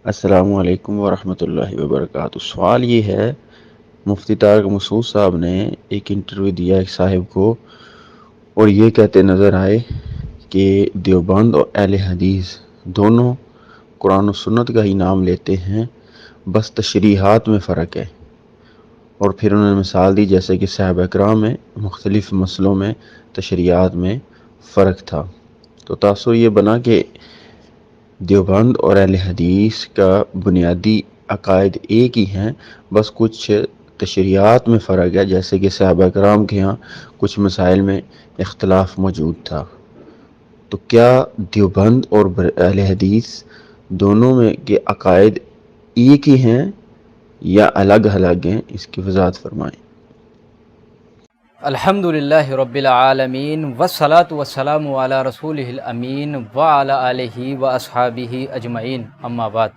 السلام علیکم ورحمۃ اللہ وبرکاتہ۔ سوال یہ ہے، مفتی طارق مسعود صاحب نے ایک انٹرویو دیا ایک صاحب کو، اور یہ کہتے نظر آئے کہ دیوبند اور اہل حدیث دونوں قرآن و سنت کا ہی نام لیتے ہیں، بس تشریحات میں فرق ہے۔ اور پھر انہوں نے مثال دی جیسے کہ صحابہ کرام میں مختلف مسئلوں میں تشریحات میں فرق تھا۔ تو تاثر یہ بنا کہ دیوبند اور اہل حدیث کا بنیادی عقائد ایک ہی ہیں، بس کچھ تشریحات میں فرق ہے، جیسے کہ صحابہ کرام کے ہاں کچھ مسائل میں اختلاف موجود تھا۔ تو کیا دیوبند اور اہل حدیث دونوں میں کے عقائد ایک ہی ہیں یا الگ الگ ہیں؟ اس کی وضاحت فرمائیں۔ الحمدللہ رب العالمین والصلاة والسلام علی رسولہ الامین وعلی آلہ واصحابہ اجمعین، اما بعد۔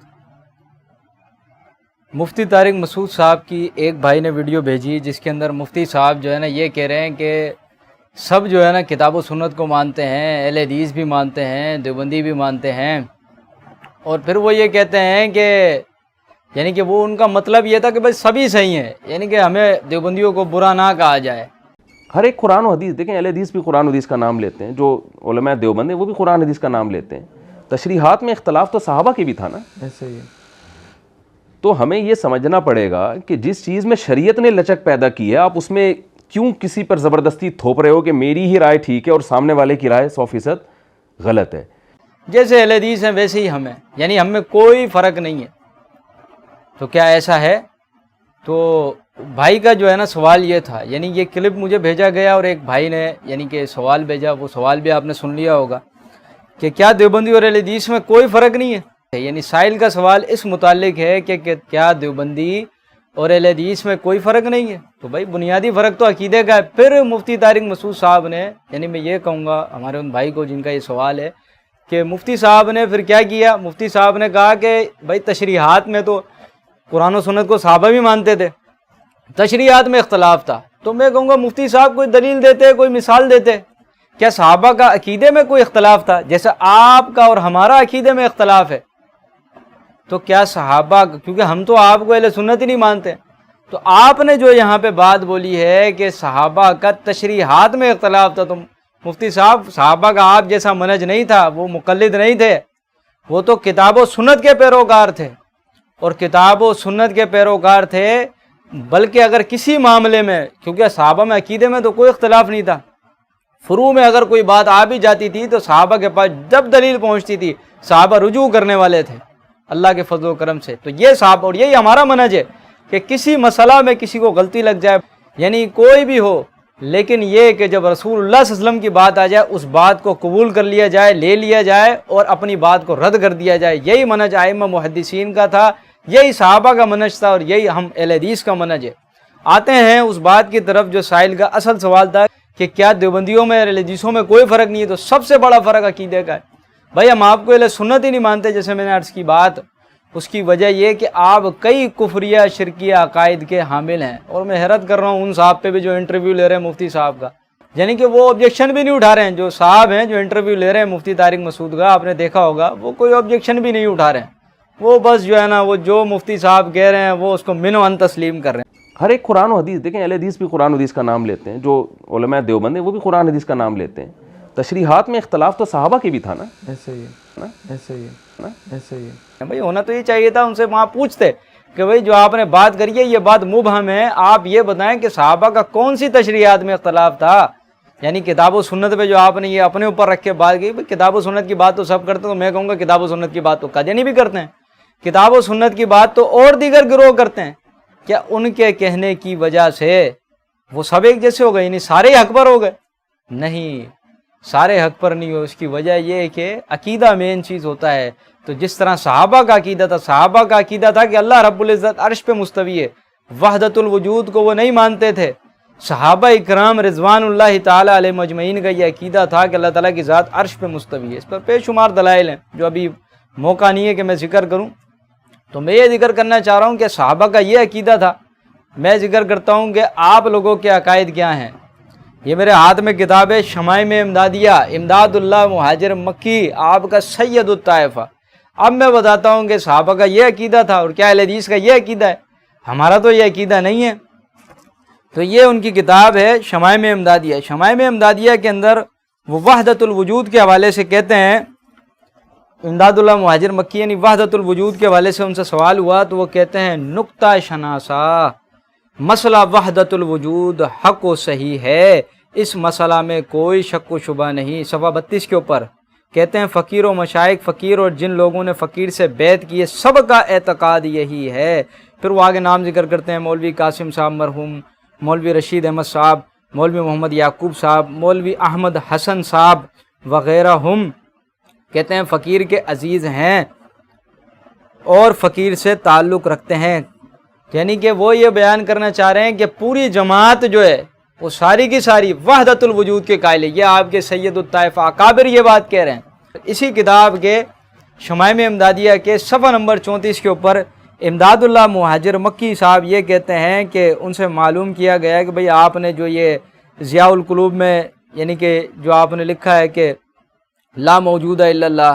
مفتی طارق مسعود صاحب کی ایک بھائی نے ویڈیو بھیجی جس کے اندر مفتی صاحب جو ہے نا یہ کہہ رہے ہیں کہ سب جو ہے نا کتاب و سنت کو مانتے ہیں، اہل حدیث بھی مانتے ہیں، دیوبندی بھی مانتے ہیں، اور پھر وہ یہ کہتے ہیں کہ یعنی کہ وہ ان کا مطلب یہ تھا کہ بھائی سبھی صحیح ہیں، یعنی کہ ہمیں دیوبندیوں کو برا نہ کہا جائے۔ ہر ایک قرآن و حدیث، دیکھیں اہل حدیث بھی قرآن و حدیث کا نام لیتے ہیں، جو علماء دیوبند ہیں وہ بھی قرآن حدیث کا نام لیتے ہیں۔ تشریحات میں اختلاف تو صحابہ کی بھی تھا نا، ایسے ہی تو ہمیں یہ سمجھنا پڑے گا کہ جس چیز میں شریعت نے لچک پیدا کی ہے، آپ اس میں کیوں کسی پر زبردستی تھوپ رہے ہو کہ میری ہی رائے ٹھیک ہے اور سامنے والے کی رائے 100% غلط ہے۔ جیسے اہل حدیث ہیں ویسے ہی ہمیں، یعنی ہم میں کوئی فرق نہیں ہے۔ تو کیا ایسا ہے؟ تو بھائی کا جو ہے نا سوال یہ تھا، یعنی یہ کلپ مجھے بھیجا گیا اور ایک بھائی نے یعنی کہ سوال بھیجا، وہ سوال بھی آپ نے سن لیا ہوگا کہ کیا دیوبندی اور اہل حدیث میں کوئی فرق نہیں ہے؟ یعنی سائل کا سوال اس متعلق ہے کہ کیا دیوبندی اور اہل حدیث میں کوئی فرق نہیں ہے؟ تو بھائی بنیادی فرق تو عقیدے کا ہے۔ پھر مفتی طارق مسعود صاحب نے، یعنی میں یہ کہوں گا ہمارے ان بھائی کو جن کا یہ سوال ہے، کہ مفتی صاحب نے پھر کیا کیا؟ مفتی صاحب نے کہا کہ بھائی تشریحات میں تو قرآن و سنت کو صحابہ بھی مانتے تھے، تشریحات میں اختلاف تھا۔ تو میں کہوں گا مفتی صاحب کوئی دلیل دیتے، کوئی مثال دیتے، کیا صحابہ کا عقیدے میں کوئی اختلاف تھا؟ جیسے آپ کا اور ہمارا عقیدے میں اختلاف ہے، تو کیا صحابہ، کیونکہ ہم تو آپ کو اہل سنت ہی نہیں مانتے، تو آپ نے جو یہاں پہ بات بولی ہے کہ صحابہ کا تشریحات میں اختلاف تھا، تو مفتی صاحب صحابہ کا آپ جیسا منہج نہیں تھا، وہ مقلد نہیں تھے، وہ تو کتاب و سنت کے پیروکار تھے، اور کتاب و سنت کے پیروکار تھے۔ بلکہ اگر کسی معاملے میں، کیونکہ صحابہ میں عقیدے میں تو کوئی اختلاف نہیں تھا، فروع میں اگر کوئی بات آ بھی جاتی تھی تو صحابہ کے پاس جب دلیل پہنچتی تھی صحابہ رجوع کرنے والے تھے اللہ کے فضل و کرم سے۔ تو یہ صحابہ، اور یہی ہمارا منہج ہے کہ کسی مسئلہ میں کسی کو غلطی لگ جائے، یعنی کوئی بھی ہو، لیکن یہ کہ جب رسول اللہ صلی اللہ علیہ وسلم کی بات آ جائے اس بات کو قبول کر لیا جائے، لے لیا جائے، اور اپنی بات کو رد کر دیا جائے۔ یہی منہج ائمہ محدثین کا تھا، یہی صحابہ کا منہج تھا، اور یہی ہم اہل حدیث کا منہج ہے۔ آتے ہیں اس بات کی طرف جو سائل کا اصل سوال تھا کہ کیا دیوبندیوں میں اور اہل حدیثوں میں کوئی فرق نہیں ہے؟ تو سب سے بڑا فرق عقیدے کا ہے۔ بھائی ہم آپ کو اہل سنت ہی نہیں مانتے، جیسے میں نے عرض کی بات، اس کی وجہ یہ کہ آپ کئی کفریہ شرکیہ عقائد کے حامل ہیں، اور میں حیرت کر رہا ہوں ان صاحب پہ بھی جو انٹرویو لے رہے ہیں مفتی صاحب کا، یعنی کہ وہ آبجیکشن بھی نہیں اٹھا رہے ہیں۔ جو صاحب ہیں جو انٹرویو لے رہے ہیں مفتی طارق مسعود کا، آپ نے دیکھا ہوگا، وہ کوئی آبجیکشن بھی نہیں اٹھا رہے ہیں، وہ بس جو ہے نا وہ جو مفتی صاحب کہہ رہے ہیں وہ اس کو من و ان تسلیم کر رہے ہیں۔ ہر ایک قرآن و حدیث، دیکھیں اہل حدیث بھی قرآن و حدیث کا نام لیتے ہیں، جو علماء دیوبند ہیں وہ بھی قرآن حدیث کا نام لیتے ہیں۔ تشریحات میں اختلاف تو صحابہ کی بھی تھا نا، ایسے ہی ایسے ہی ایسے ہی بھائی ہونا تو یہ چاہیے تھا، ان سے وہاں پوچھتے کہ بھائی جو آپ نے بات کری ہے یہ بات مبہم ہے، آپ یہ بتائیں کہ صحابہ کا کون سی تشریحات میں اختلاف تھا؟ یعنی کتاب و سنت پہ جو آپ نے یہ اپنے اوپر رکھ کے بات کی، کتاب و سنت کی بات تو سب کرتے ہیں، تو میں کہوں گا کتاب و سنت کی بات تو قادیانی بھی کرتے ہیں، کتاب و سنت کی بات تو اور دیگر گروہ کرتے ہیں۔ کیا ان کے کہنے کی وجہ سے وہ سب ایک جیسے ہو گئے، یعنی سارے حق پر ہو گئے؟ نہیں، سارے حق پر نہیں ہو۔ اس کی وجہ یہ ہے کہ عقیدہ مین چیز ہوتا ہے۔ تو جس طرح صحابہ کا عقیدہ تھا، صحابہ کا عقیدہ تھا کہ اللہ رب العزت عرش پہ مستوی ہے، وحدت الوجود کو وہ نہیں مانتے تھے۔ صحابہ اکرام رضوان اللہ تعالی علیہ مجمعین کا یہ عقیدہ تھا کہ اللہ تعالیٰ کی ذات عرش پہ مستوی ہے۔ اس پر بے شمار دلائل ہیں جو ابھی موقع نہیں ہے کہ میں ذکر کروں، تو میں یہ ذکر کرنا چاہ رہا ہوں کہ صحابہ کا یہ عقیدہ تھا۔ میں ذکر کرتا ہوں کہ آپ لوگوں کے عقائد کیا ہیں۔ یہ میرے ہاتھ میں کتاب ہے شمائم امدادیہ، امداد اللہ مہاجر مکی، آپ کا سید الطائفہ، اب میں بتاتا ہوں کہ صحابہ کا یہ عقیدہ تھا اور کیا اہل حدیث کا یہ عقیدہ ہے، ہمارا تو یہ عقیدہ نہیں ہے۔ تو یہ ان کی کتاب ہے شمائم امدادیہ۔ شمائم امدادیہ کے اندر وہ وحدت الوجود کے حوالے سے کہتے ہیں، امداد اللہ مہاجر مکی یعنی وحدت الوجود کے حوالے سے ان سے سوال ہوا تو وہ کہتے ہیں نقطہ شناسا مسئلہ وحدت الوجود حق و صحیح ہے، اس مسئلہ میں کوئی شک و شبہ نہیں۔ صفحہ 32 کے اوپر کہتے ہیں فقیر و مشائخ، فقیر اور جن لوگوں نے فقیر سے بیعت کی ہے سب کا اعتقاد یہی ہے۔ پھر وہ آگے نام ذکر کرتے ہیں مولوی قاسم صاحب مرحوم، مولوی رشید احمد صاحب، مولوی محمد یعقوب صاحب، مولوی احمد حسن صاحب وغیرہ ہم کہتے ہیں فقیر کے عزیز ہیں اور فقیر سے تعلق رکھتے ہیں۔ یعنی کہ وہ یہ بیان کرنا چاہ رہے ہیں کہ پوری جماعت جو ہے وہ ساری کی ساری وحدت الوجود کے قائل ہے۔ یہ آپ کے سید الطائفہ اکابر یہ بات کہہ رہے ہیں۔ اسی کتاب کے شمائم امدادیہ کے صفحہ نمبر 34 کے اوپر امداد اللہ مہاجر مکی صاحب یہ کہتے ہیں کہ ان سے معلوم کیا گیا ہے کہ بھئی آپ نے جو یہ ضیاء القلوب میں یعنی کہ جو آپ نے لکھا ہے کہ لا موجود الا اللہ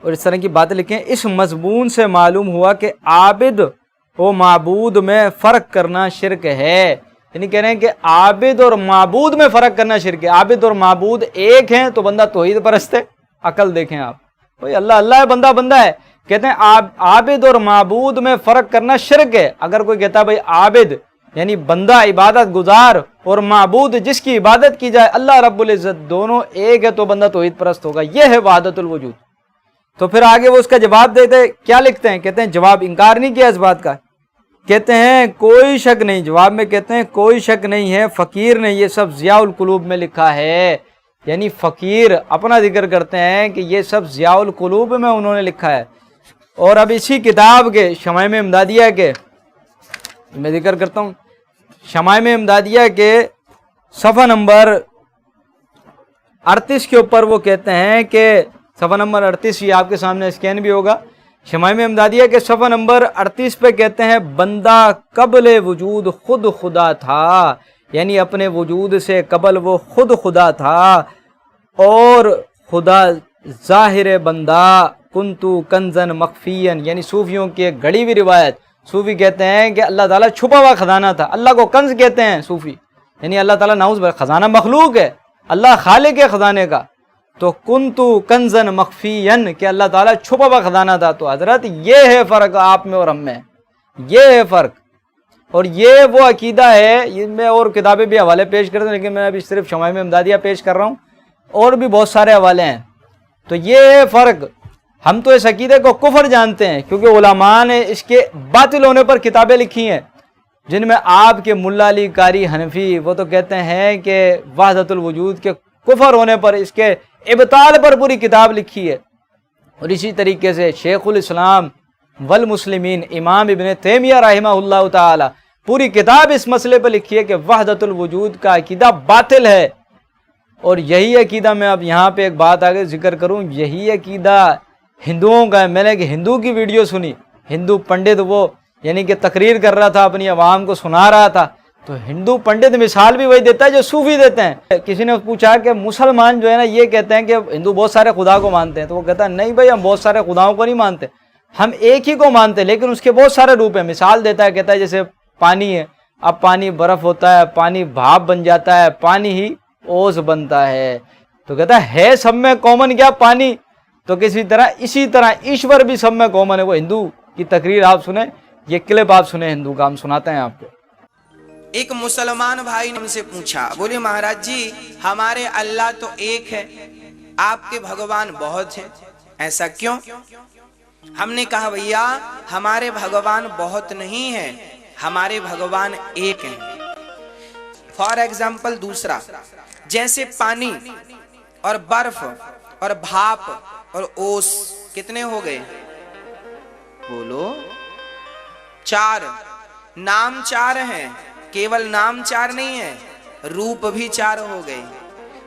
اور اس طرح کی باتیں لکھیں، اس مضمون سے معلوم ہوا کہ عابد و معبود میں فرق کرنا شرک ہے۔ یعنی کہہ رہے ہیں کہ عابد اور معبود میں فرق کرنا شرک ہے۔ عابد اور معبود ایک ہیں تو بندہ توحید پرست ہے۔ عقل دیکھیں آپ، بھئی اللہ اللہ ہے، بندہ بندہ ہے۔ کہتے ہیں عابد اور معبود میں فرق کرنا شرک ہے۔ اگر کوئی کہتا ہے بھئی عابد یعنی بندہ عبادت گزار اور معبود جس کی عبادت کی جائے اللہ رب العزت دونوں ایک ہے تو بندہ توحید پرست ہوگا۔ یہ ہے وحدت الوجود۔ تو پھر آگے وہ اس کا جواب دیتے کیا لکھتے ہیں، کہتے ہیں جواب انکار نہیں کیا اس بات کا، کہتے ہیں کوئی شک نہیں، جواب میں کہتے ہیں کوئی شک نہیں ہے، فقیر نے یہ سب ضیاء القلوب میں لکھا ہے۔ یعنی فقیر اپنا ذکر کرتے ہیں کہ یہ سب ضیاء القلوب میں انہوں نے لکھا ہے۔ اور اب اسی کتاب کے شمائم امدادیہ کے میں ذکر کرتا ہوں، شمائم امدادیہ کے صفحہ نمبر 38 کے اوپر وہ کہتے ہیں کہ صفحہ نمبر 38 یہ آپ کے سامنے اسکین بھی ہوگا، شمائم امدادیہ کے صفحہ نمبر 38 پہ کہتے ہیں بندہ قبل وجود خود خدا تھا، یعنی اپنے وجود سے قبل وہ خود خدا تھا اور خدا ظاہر بندہ کنتو کنزن مخفین، یعنی صوفیوں کی ایک گھڑی ہوئی روایت، صوفی کہتے ہیں کہ اللہ تعالیٰ چھپا ہوا خزانہ تھا۔ اللہ کو کنز کہتے ہیں صوفی، یعنی اللہ تعالیٰ نعوذ باللہ خزانہ مخلوق ہے، اللہ خالق ہے خزانے کا۔ تو کنتو کنزن مخفین کہ اللہ تعالیٰ چھپا ہوا خزانہ تھا۔ تو حضرت یہ ہے فرق آپ میں اور ہم میں، یہ ہے فرق۔ اور یہ وہ عقیدہ ہے، میں اور کتابیں بھی حوالے پیش کرتے ہیں لیکن میں ابھی صرف شمائم امدادیہ پیش کر رہا ہوں، اور بھی بہت سارے حوالے ہیں۔ تو یہ ہے فرق۔ ہم تو اس عقیدے کو کفر جانتے ہیں کیونکہ علماء نے اس کے باطل ہونے پر کتابیں لکھی ہیں، جن میں آپ کے ملا علی قاری حنفی وہ تو کہتے ہیں کہ وحدت الوجود کے کفر ہونے پر اس کے ابطال پر پوری کتاب لکھی ہے۔ اور اسی طریقے سے شیخ الاسلام والمسلمین امام ابن تیمیہ رحمہ اللہ تعالی پوری کتاب اس مسئلے پر لکھی ہے کہ وحدت الوجود کا عقیدہ باطل ہے۔ اور یہی عقیدہ میں اب یہاں پہ ایک بات آگے ذکر کروں، یہی عقیدہ ہندوؤں کا ہے۔ میں نے ایک ہندو کی ویڈیو سنی، ہندو پنڈت وہ یعنی کہ تقریر کر رہا تھا، اپنی عوام کو سنا رہا تھا، تو ہندو پنڈت مثال بھی وہی دیتا ہے جو صوفی دیتے ہیں۔ کسی نے پوچھا کہ مسلمان جو ہے نا یہ کہتے ہیں کہ ہندو بہت سارے خدا کو مانتے ہیں، تو وہ کہتا ہے نہیں بھائی ہم بہت سارے خداؤں کو نہیں مانتے، ہم ایک ہی کو مانتے لیکن اس کے بہت سارے روپ ہیں۔ مثال دیتا ہے، کہتا ہے جیسے پانی ہے، اب پانی برف ہوتا ہے، پانی بھاپ بن جاتا ہے، پانی ہی اوس بنتا ہے، تو کہتا ہے سب میں کامن کیا پانی، تو اسی طرح ایشور بھی سب میں کامن ہے۔ وہ ہندو کی تقریر آپ سنیں، یہ کلپ آپ سنیں ہندو کا، ہم سناتے ہیں آپ کو۔ ایک مسلمان بھائی نے ہم سے پوچھا، بولے مہاراج جی ہمارے اللہ تو ایک ہے، آپ کے بھگوان بہت ہیں، ایسا کیوں؟ ہم نے کہا بھیا ہمارے بھگوان بہت نہیں ہیں، ہمارے بھگوان ایک ہیں۔ فار ایگزامپل دوسرا، جیسے پانی اور برف اور بھاپ اور اوس کتنے ہو گئے؟ بولو، چار۔ نام چار ہیں، کیول نام چار نہیں ہے، روپ بھی چار ہو گئے۔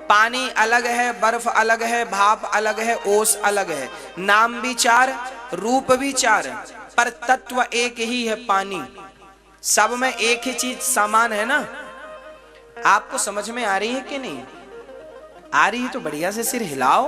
پانی الگ ہے، برف الگ ہے، بھاپ الگ ہے، اوس الگ ہے، نام بھی چار، روپ بھی چار، پر تتو ایک ہی ہے پانی۔ سب میں ایک ہی چیز سامان ہے نا۔ آپ کو سمجھ میں آ رہی ہے کہ نہیں آ رہی ہے؟ تو بڑھیا سے سر ہلاؤ۔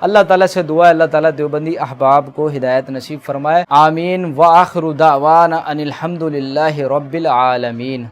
اللہ تعالیٰ سے دعا ہے اللہ تعالیٰ دیوبندی احباب کو ہدایت نصیب فرمائے، آمین۔ وآخر دعوانا ان الحمد للہ رب العالمین۔